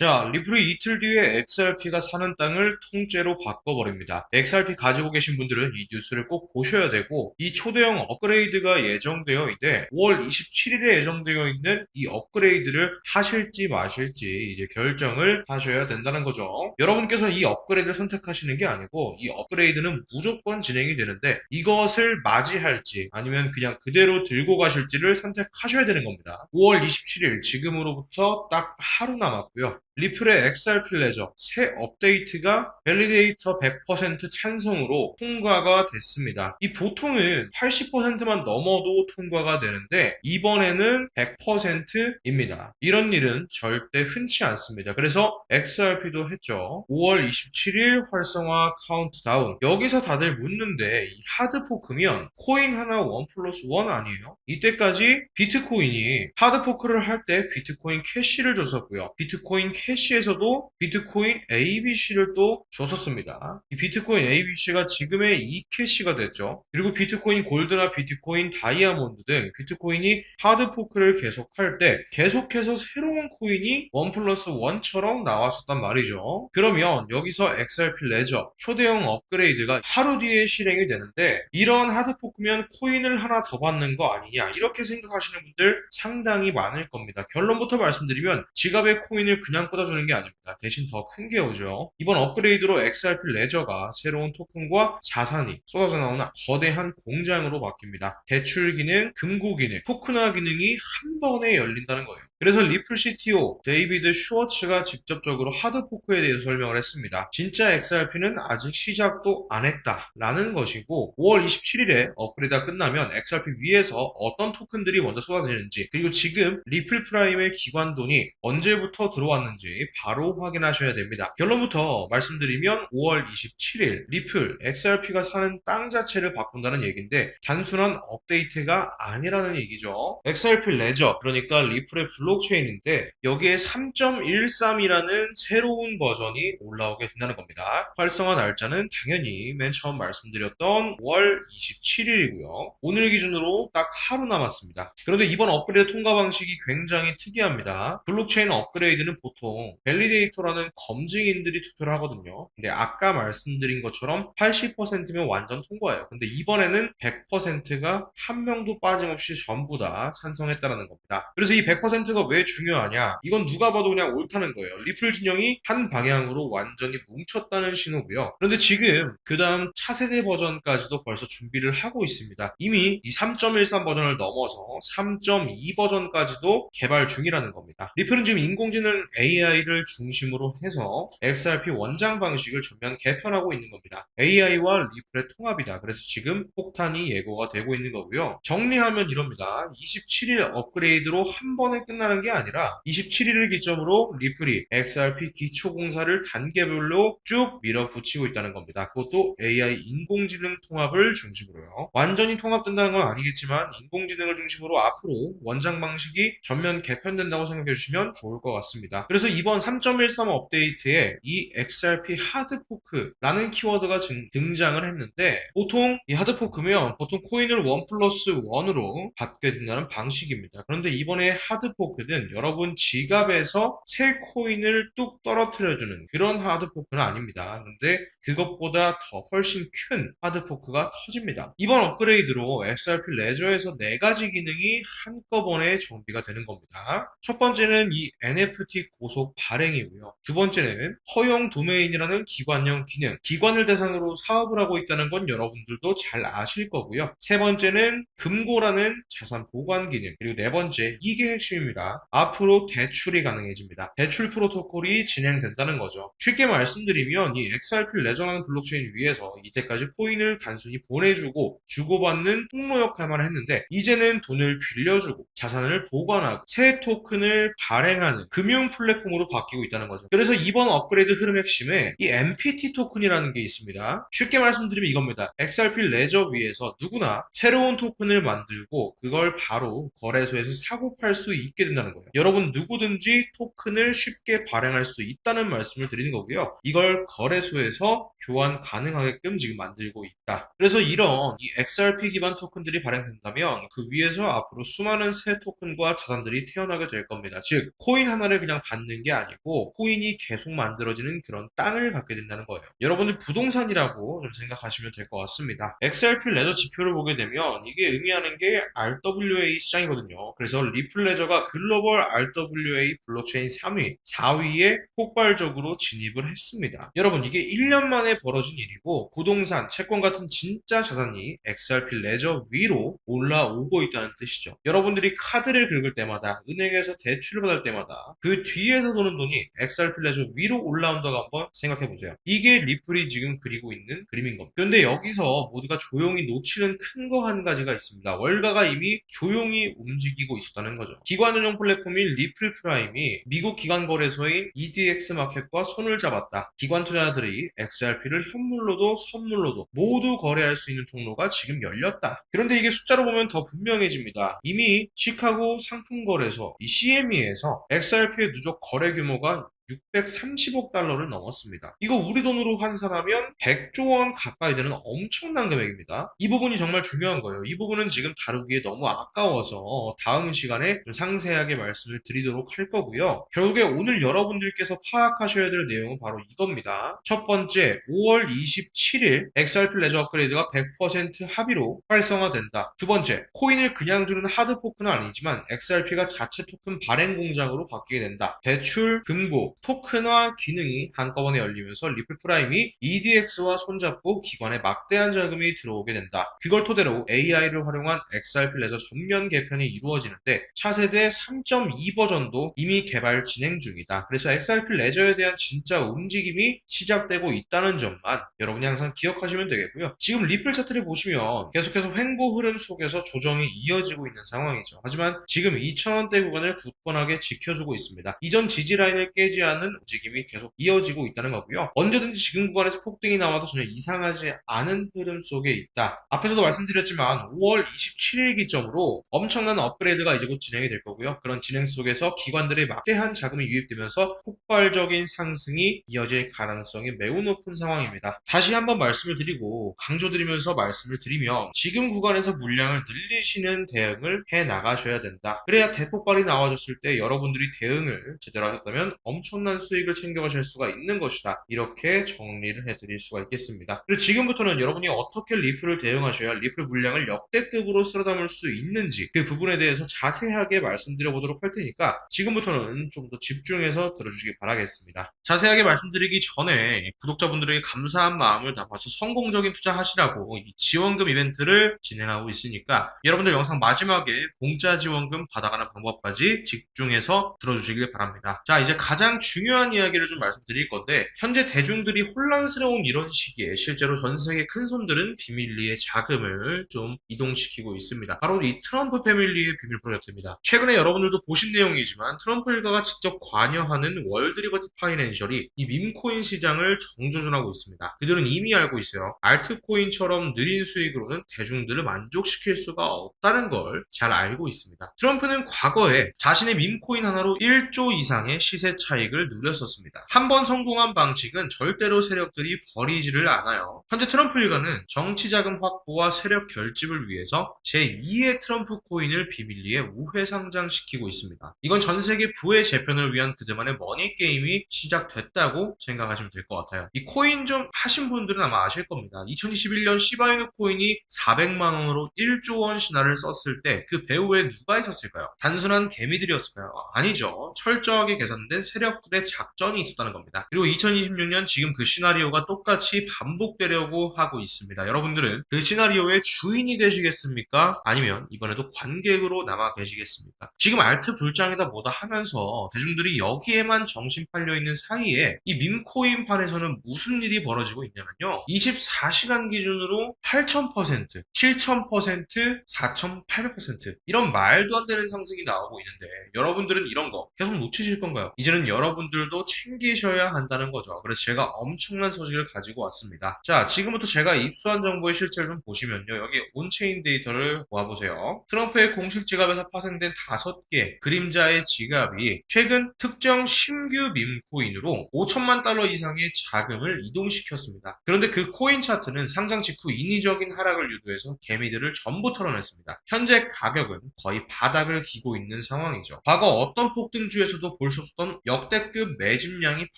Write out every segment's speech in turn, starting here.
자, 리플이 이틀 뒤에 XRP가 사는 땅을 통째로 바꿔버립니다. XRP 가지고 계신 분들은 이 뉴스를 꼭 보셔야 되고, 이 초대형 업그레이드가 예정되어 있는데 5월 27일에 예정되어 있는 이 업그레이드를 하실지 마실지 이제 결정을 하셔야 된다는 거죠. 여러분께서는 이 업그레이드를 선택하시는 게 아니고, 이 업그레이드는 무조건 진행이 되는데 이것을 맞이할지 아니면 그냥 그대로 들고 가실지를 선택하셔야 되는 겁니다. 5월 27일 지금으로부터 딱 하루 남았고요. 리플의 XRP 레저 새 업데이트가 밸리데이터 100% 찬성으로 통과가 됐습니다. 이 보통은 80%만 넘어도 통과가 되는데 이번에는 100%입니다. 이런 일은 절대 흔치 않습니다. 그래서 XRP도 했죠. 5월 27일 활성화 카운트다운. 여기서 다들 묻는데 이 하드포크면 코인 하나 1+1 아니에요? 이때까지 비트코인이 하드포크를 할 때 비트코인 캐시를 줬었고요. 비트코인 캐시에서도 비트코인 ABC를 또 줬었습니다. 이 비트코인 ABC가 지금의 e캐시가 됐죠. 그리고 비트코인 골드나 비트코인 다이아몬드 등 비트코인이 하드포크를 계속할 때 계속해서 새로운 코인이 1+1처럼 나왔었단 말이죠. 그러면 여기서 XRP 레저 초대형 업그레이드가 하루 뒤에 실행이 되는데 이런 하드포크면 코인을 하나 더 받는 거 아니냐 이렇게 생각하시는 분들 상당히 많을 겁니다. 결론부터 말씀드리면 지갑에 코인을 그냥 꽂아주는 게 아닙니다. 대신 더 큰 게 오죠. 이번 업그레이드로 XRP 레저가 새로운 토큰과 자산이 쏟아져 나오는 거대한 공장으로 바뀝니다. 대출 기능, 금고 기능, 토큰화 기능이 한 번에 열린다는 거예요. 그래서 리플 CTO 데이비드 슈워츠가 직접적으로 하드포크에 대해서 설명을 했습니다. 진짜 XRP는 아직 시작도 안 했다라는 것이고 5월 27일에 업그레이드가 끝나면 XRP 위에서 어떤 토큰들이 먼저 쏟아지는지 그리고 지금 리플 프라임의 기관 돈이 언제부터 들어왔는지 바로 확인하셔야 됩니다. 결론부터 말씀드리면 5월 27일 리플 XRP가 사는 땅 자체를 바꾼다는 얘기인데 단순한 업데이트가 아니라는 얘기죠. XRP 레저 그러니까 리플의 블록체인인데 여기에 3.13이라는 새로운 버전이 올라오게 된다는 겁니다. 활성화 날짜는 당연히 맨 처음 말씀드렸던 5월 27일이고요. 오늘 기준으로 딱 하루 남았습니다. 그런데 이번 업그레이드 통과 방식이 굉장히 특이합니다. 블록체인 업그레이드는 보통 밸리데이터라는 검증인들이 투표를 하거든요. 근데 아까 말씀드린 것처럼 80%면 완전 통과예요. 근데 이번에는 100%가 한 명도 빠짐없이 전부 다 찬성했다는 겁니다. 그래서 이 100%가 왜 중요하냐? 이건 누가 봐도 그냥 옳다는 거예요. 리플 진영이 한 방향으로 완전히 뭉쳤다는 신호고요. 그런데 지금 그 다음 차세대 버전까지도 벌써 준비를 하고 있습니다. 이미 이 3.13 버전을 넘어서 3.2 버전까지도 개발 중이라는 겁니다. 리플은 지금 인공지능 AI를 중심으로 해서 XRP 원장 방식을 전면 개편하고 있는 겁니다. AI와 리플의 통합이다. 그래서 지금 폭탄이 예고가 되고 있는 거고요. 정리하면 이럽니다. 27일 업그레이드로 한 번에 끝나는 게 아니라 27일을 기점으로 리플이 XRP 기초 공사를 단계별로 쭉 밀어붙이고 있다는 겁니다. 그것도 AI 인공지능 통합을 중심으로요. 완전히 통합된다는 건 아니겠지만 인공지능을 중심으로 앞으로 원장 방식이 전면 개편된다고 생각해 주시면 좋을 것 같습니다. 그래서 이번 3.13 업데이트에 이 XRP 하드포크라는 키워드가 등장을 했는데 보통 이 하드포크면 보통 코인을 1+1으로 받게 된다는 방식입니다. 그런데 이번에 하드포크는 여러분 지갑에서 새 코인을 뚝 떨어뜨려주는 그런 하드포크는 아닙니다. 그런데 그것보다 더 훨씬 큰 하드포크가 터집니다. 이번 업그레이드로 XRP 레저에서 4가지 기능이 한꺼번에 정비가 되는 겁니다. 첫 번째는 이 NFT 고속 발행이고요. 두 번째는 허용 도메인이라는 기관형 기능. 기관을 대상으로 사업을 하고 있다는 건 여러분들도 잘 아실 거고요. 세 번째는 금고라는 자산 보관 기능. 그리고 네 번째, 이게 핵심입니다. 앞으로 대출이 가능해집니다. 대출 프로토콜이 진행된다는 거죠. 쉽게 말씀드리면 이 XRP 레저라는 블록체인 위에서 이때까지 코인을 단순히 보내주고 주고받는 통로 역할만 했는데 이제는 돈을 빌려주고 자산을 보관하고 새 토큰을 발행하는 금융 플랫폼으로 바뀌고 있다는 거죠. 그래서 이번 업그레이드 흐름 핵심에 이 MPT 토큰이라는 게 있습니다. 쉽게 말씀드리면 이겁니다. XRP 레저 위에서 누구나 새로운 토큰을 만들고 그걸 바로 거래소에서 사고 팔 수 있게 된다는 거예요. 여러분 누구든지 토큰을 쉽게 발행할 수 있다는 말씀을 드리는 거고요. 이걸 거래소에서 교환 가능하게끔 지금 만들고 있다. 그래서 이런 이 XRP 기반 토큰들이 발행된다면 그 위에서 앞으로 수많은 새 토큰과 자산들이 태어나게 될 겁니다. 즉 코인 하나를 그냥 받는 게 아니고 코인이 계속 만들어지는 그런 땅을 갖게 된다는 거예요. 여러분들 부동산이라고 좀 생각하시면 될 것 같습니다. XRP 레저 지표를 보게 되면 이게 의미하는 게 RWA 시장이거든요. 그래서 리플 레저가 글로벌 RWA 블록체인 3위, 4위에 폭발적으로 진입을 했습니다. 여러분 이게 1년 만에 벌어진 일이고 부동산, 채권 같은 진짜 자산이 XRP 레저 위로 올라오고 있다는 뜻이죠. 여러분들이 카드를 긁을 때마다 은행에서 대출을 받을 때마다 그 뒤에서 도는 돈이 XRP 레저 위로 올라온다고 한번 생각해보세요. 이게 리플이 지금 그리고 있는 그림인 겁니다. 그런데 여기서 모두가 조용히 놓치는 큰 거 한 가지가 있습니다. 월가가 이미 조용히 움직이고 있었다는 거죠. 기관 운영 플랫폼인 리플 프라임이 미국 기관 거래소인 EDX 마켓과 손을 잡았다. 기관 투자자들이 XRP를 현물로도 선물로도 모두 거래할 수 있는 통로가 지금 열렸다. 그런데 이게 숫자로 보면 더 분명해집니다. 이미 시카고 상품거래소 이 CME에서 XRP의 누적 거래 규모가 630억 달러를 넘었습니다. 이거 우리 돈으로 환산하면 100조 원 가까이 되는 엄청난 금액입니다. 이 부분이 정말 중요한 거예요. 이 부분은 지금 다루기에 너무 아까워서 다음 시간에 좀 상세하게 말씀을 드리도록 할 거고요. 결국에 오늘 여러분들께서 파악하셔야 될 내용은 바로 이겁니다. 첫 번째, 5월 27일 XRP 레저 업그레이드가 100% 합의로 활성화된다. 두 번째, 코인을 그냥 주는 하드포크는 아니지만 XRP가 자체 토큰 발행 공장으로 바뀌게 된다. 대출, 금고, 토큰화 기능이 한꺼번에 열리면서 리플 프라임이 EDX와 손잡고 기관에 막대한 자금이 들어오게 된다. 그걸 토대로 AI를 활용한 XRP 레저 전면 개편이 이루어지는데 차세대 3.2 버전도 이미 개발 진행 중이다. 그래서 XRP 레저에 대한 진짜 움직임이 시작되고 있다는 점만 여러분이 항상 기억하시면 되겠고요. 지금 리플 차트를 보시면 계속해서 횡보 흐름 속에서 조정이 이어지고 있는 상황이죠. 하지만 지금 2,000원대 구간을 굳건하게 지켜주고 있습니다. 이전 지지 라인을 깨지 않은 움직임이 계속 이어지고 있다는 거고요. 언제든지 지금 구간에서 폭등이 나와도 전혀 이상하지 않은 흐름 속에 있다. 앞에서도 말씀드렸지만 5월 27일 기점으로 엄청난 업그레이드가 이제 곧 진행이 될 거고요. 그런 진행 속에서 기관들의 막대한 자금이 유입되면서 폭발적인 상승이 이어질 가능성이 매우 높은 상황입니다. 다시 한번 말씀을 드리고 강조드리면서 말씀을 드리면 지금 구간에서 물량을 늘리시는 대응을 해 나가셔야 된다. 그래야 대폭발이 나와줬을 때 여러분들이 대응을 제대로 하셨다면 엄청난 수익을 챙겨가실 수가 있는 것이다. 이렇게 정리를 해드릴 수가 있겠습니다. 그리고 지금부터는 여러분이 어떻게 리플을 대응하셔야 리플 물량을 역대급으로 쓸어 담을 수 있는지 그 부분에 대해서 자세하게 말씀드려 보도록 할 테니까 지금부터는 좀 더 집중해서 들어주시기 바라겠습니다. 자세하게 말씀드리기 전에 구독자분들에게 감사한 마음을 담아서 성공적인 투자하시라고 이 지원금 이벤트를 진행하고 있으니까 여러분들 영상 마지막에 공짜 지원금 받아가는 방법까지 집중해서 들어주시길 바랍니다. 자, 이제 가장 중요한 이야기를 좀 말씀드릴 건데 현재 대중들이 혼란스러운 이런 시기에 실제로 전 세계 큰 손들은 비밀리에 자금을 좀 이동시키고 있습니다. 바로 이 트럼프 패밀리의 비밀 프로젝트입니다. 최근에 여러분들도 보신 내용이지만 트럼프 일가가 직접 관여하는 월드 리버티 파이낸셜이 이 밈코인 시장을 정조준하고 있습니다. 그들은 이미 알고 있어요. 알트코인처럼 느린 수익으로는 대중들을 만족시킬 수가 없다는 걸 잘 알고 있습니다. 트럼프는 과거에 자신의 밈코인 하나로 1조 이상의 시세 차익을 누렸었습니다. 한 번 성공한 방식은 절대로 세력들이 버리지를 않아요. 현재 트럼프 일가는 정치자금 확보와 세력 결집을 위해서 제2의 트럼프 코인을 비밀리에 우회 상장시키고 있습니다. 이건 전 세계 부의 재편을 위한 그들만의 머니게임이 시작됐다고 생각하시면 될 것 같아요. 이 코인 좀 하신 분들은 아마 아실 겁니다. 2021년 시바이누 코인이 400만 원으로 1조 원 신화를 썼을 때 그 배후에 누가 있었을까요? 단순한 개미들이었을까요? 아니죠. 철저하게 계산된 세력들의 작전이 있었다는 겁니다. 그리고 2026년 지금 그 시나리오가 똑같이 반복되려고 하고 있습니다. 여러분들은 그 시나리오의 주인이 되시겠습니까? 아니면 이번에도 관객으로 남아 계시겠습니까? 지금 알트 불장이다 뭐다 하면서 대중들이 여기에만 정신 팔려 있는 사이에 이 밈코인 판에서는 무슨 일이 벌어지고 있냐면요. 24시간 기준으로 8,000%, 7,000%, 4,800% 이런 말도 안 되는 상승이 나오고 있는데 여러분들은 이런 거 계속 놓치실 건가요? 이제는 여러분 여러분들도 챙기셔야 한다는 거죠. 그래서 제가 엄청난 소식을 가지고 왔습니다. 자, 지금부터 제가 입수한 정보의 실체를 좀 보시면요. 여기 온체인 데이터를 모아보세요. 트럼프의 공식 지갑에서 파생된 5개 그림자의 지갑이 최근 특정 신규 밈코인으로 5천만 달러 이상의 자금을 이동시켰습니다. 그런데 그 코인 차트는 상장 직후 인위적인 하락을 유도해서 개미들을 전부 털어냈습니다. 현재 가격은 거의 바닥을 기고 있는 상황이죠. 과거 어떤 폭등주에서도 볼 수 없었던 역대급 매집량이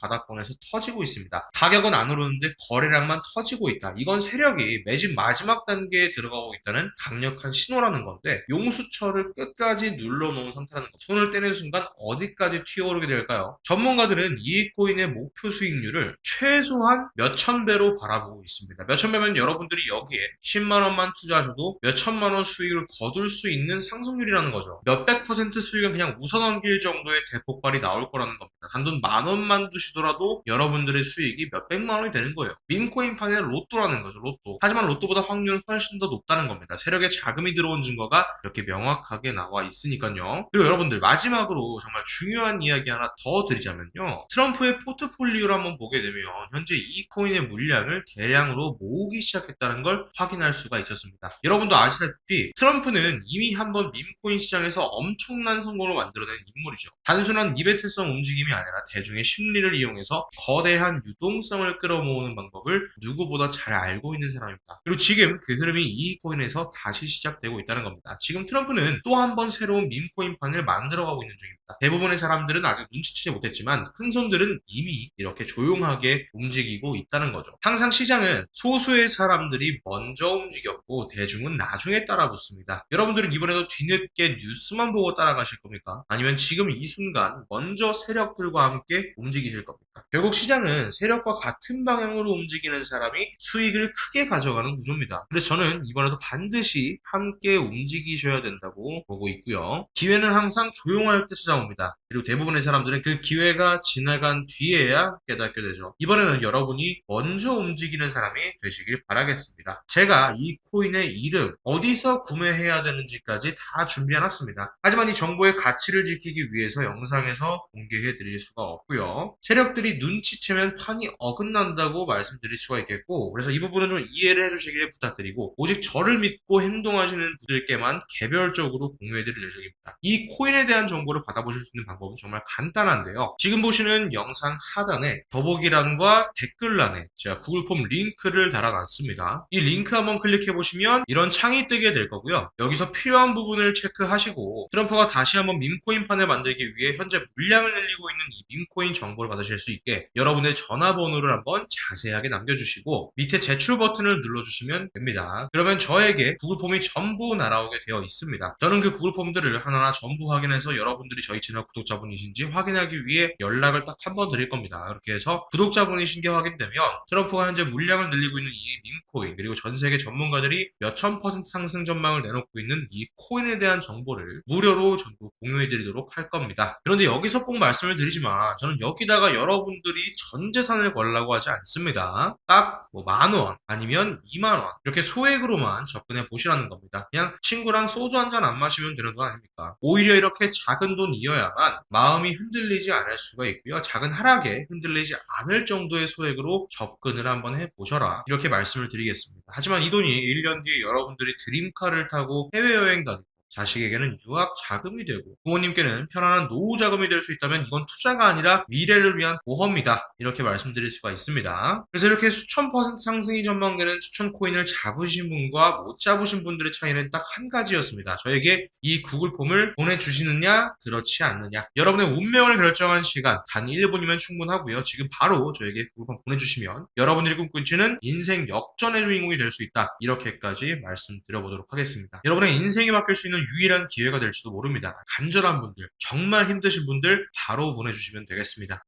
바닥권에서 터지고 있습니다. 가격은 안 오르는데 거래량만 터지고 있다. 이건 세력이 매집 마지막 단계에 들어가고 있다는 강력한 신호라는 건데, 용수철을 끝까지 눌러놓은 상태라는 것. 손을 떼는 순간 어디까지 튀어오르게 될까요? 전문가들은 이 코인의 목표 수익률을 최소한 몇천 배로 바라보고 있습니다. 몇천 배면 여러분들이 여기에 10만 원만 투자하셔도 몇천만 원 수익을 거둘 수 있는 상승률이라는 거죠. 몇백 퍼센트 수익은 그냥 웃어넘길 정도의 대폭발이 나올 거라는 겁니다. 단돈 만 원만 두시더라도 여러분들의 수익이 몇백만 원이 되는 거예요. 밈코인판의 로또라는 거죠. 로또. 하지만 로또보다 확률은 훨씬 더 높다는 겁니다. 세력에 자금이 들어온 증거가 이렇게 명확하게 나와 있으니까요. 그리고 여러분들, 마지막으로 정말 중요한 이야기 하나 더 드리자면요. 트럼프의 포트폴리오를 한번 보게 되면 현재 이 코인의 물량을 대량으로 모으기 시작했다는 걸 확인할 수가 있었습니다. 여러분도 아시다시피 트럼프는 이미 한번 밈코인 시장에서 엄청난 성공을 만들어낸 인물이죠. 단순한 이벤트성 움직임이 아니라 대중의 심리를 이용해서 거대한 유동성을 끌어모으는 방법을 누구보다 잘 알고 있는 사람입니다. 그리고 지금 그 흐름이 이 코인에서 다시 시작되고 있다는 겁니다. 지금 트럼프는 또 한 번 새로운 밈코인판을 만들어가고 있는 중입니다. 대부분의 사람들은 아직 눈치채지 못했지만 큰 손들은 이미 이렇게 조용하게 움직이고 있다는 거죠. 항상 시장은 소수의 사람들이 먼저 움직였고 대중은 나중에 따라붙습니다. 여러분들은 이번에도 뒤늦게 뉴스만 보고 따라가실 겁니까? 아니면 지금 이 순간 먼저 세력들과 함께 움직이실 겁니까? 결국 시장은 세력과 같은 방향으로 움직이는 사람이 수익을 크게 가져가는 구조입니다. 그래서 저는 이번에도 반드시 함께 움직이셔야 된다고 보고 있고요. 기회는 항상 조용할 때 찾아옵니다. 그리고 대부분의 사람들은 그 기회가 지나간 뒤에야 깨닫게 되죠. 이번에는 여러분이 먼저 움직이는 사람이 되시길 바라겠습니다. 제가 이 코인의 이름, 어디서 구매해야 되는지까지 다 준비해놨습니다. 하지만 이 정보의 가치를 지키기 위해서 영상에서 공개해 드릴 수가 없고요. 세력들이 눈치채면 판이 어긋난다고 말씀드릴 수가 있겠고, 그래서 이 부분은 좀 이해를 해주시길 부탁드리고, 오직 저를 믿고 행동하시는 분들께만 개별적으로 공유해 드릴 예정입니다. 이 코인에 대한 정보를 받아보실 수 있는 방법은 정말 간단한데요. 지금 보시는 영상 하단에 더보기란과 댓글란에 제가 구글 폼 링크를 달아놨습니다. 이 링크 한번 클릭해 보시면 이런 창이 뜨게 될 거고요. 여기서 필요한 부분을 체크하시고 트럼프가 다시 한번 밈코인판을 만들기 위해 현재 물량을 늘리고 있는 이 밈코인 정보를 받으실 수 있게 여러분의 전화번호를 한번 자세하게 남겨주시고 밑에 제출 버튼을 눌러주시면 됩니다. 그러면 저에게 구글 폼이 전부 날아오게 되어 있습니다. 저는 그 구글 폼들을 하나하나 전부 확인해서 여러분들이 저희 채널 구독자분이신지 확인하기 위해 연락을 딱 한 번 드릴 겁니다. 그렇게 해서 구독자분이신 게 확인되면 트럼프가 현재 물량을 늘리고 있는 이 밈코인, 그리고 전 세계 전문가들이 몇천 퍼센트 상승 전망을 내놓고 있는 이 코인에 대한 정보를 무료로 전부 공유해 드리도록 할 겁니다. 그런데 여기서 꼭 말씀을 드리지만 저는 여기다가 여러분들이 전 재산을 걸라고 하지 않습니다. 딱 뭐 만 원 아니면 2만 원 이렇게 소액으로만 접근해 보시라는 겁니다. 그냥 친구랑 소주 한 잔 안 마시면 되는 거 아닙니까? 오히려 이렇게 작은 돈이어야만 마음이 흔들리지 않을 수가 있고요. 작은 하락에 흔들리지 않을 정도의 소액으로 접근을 한번 해보셔라, 이렇게 말씀을 드리겠습니다. 하지만 이 돈이 1년 뒤에 여러분들이 드림카를 타고 해외여행 다니고 자식에게는 유학 자금이 되고 부모님께는 편안한 노후 자금이 될 수 있다면 이건 투자가 아니라 미래를 위한 보험이다, 이렇게 말씀드릴 수가 있습니다. 그래서 이렇게 수천 퍼센트 상승이 전망되는 추천 코인을 잡으신 분과 못 잡으신 분들의 차이는 딱 한 가지였습니다. 저에게 이 구글 폼을 보내주시느냐 그렇지 않느냐, 여러분의 운명을 결정한 시간 단 1분이면 충분하고요. 지금 바로 저에게 구글 폼 보내주시면 여러분들이 꿈꾸시는 인생 역전의 주인공이 될 수 있다, 이렇게까지 말씀드려보도록 하겠습니다. 여러분의 인생이 바뀔 수 있는 유일한 기회가 될지도 모릅니다. 간절한 분들, 정말 힘드신 분들 바로 보내주시면 되겠습니다.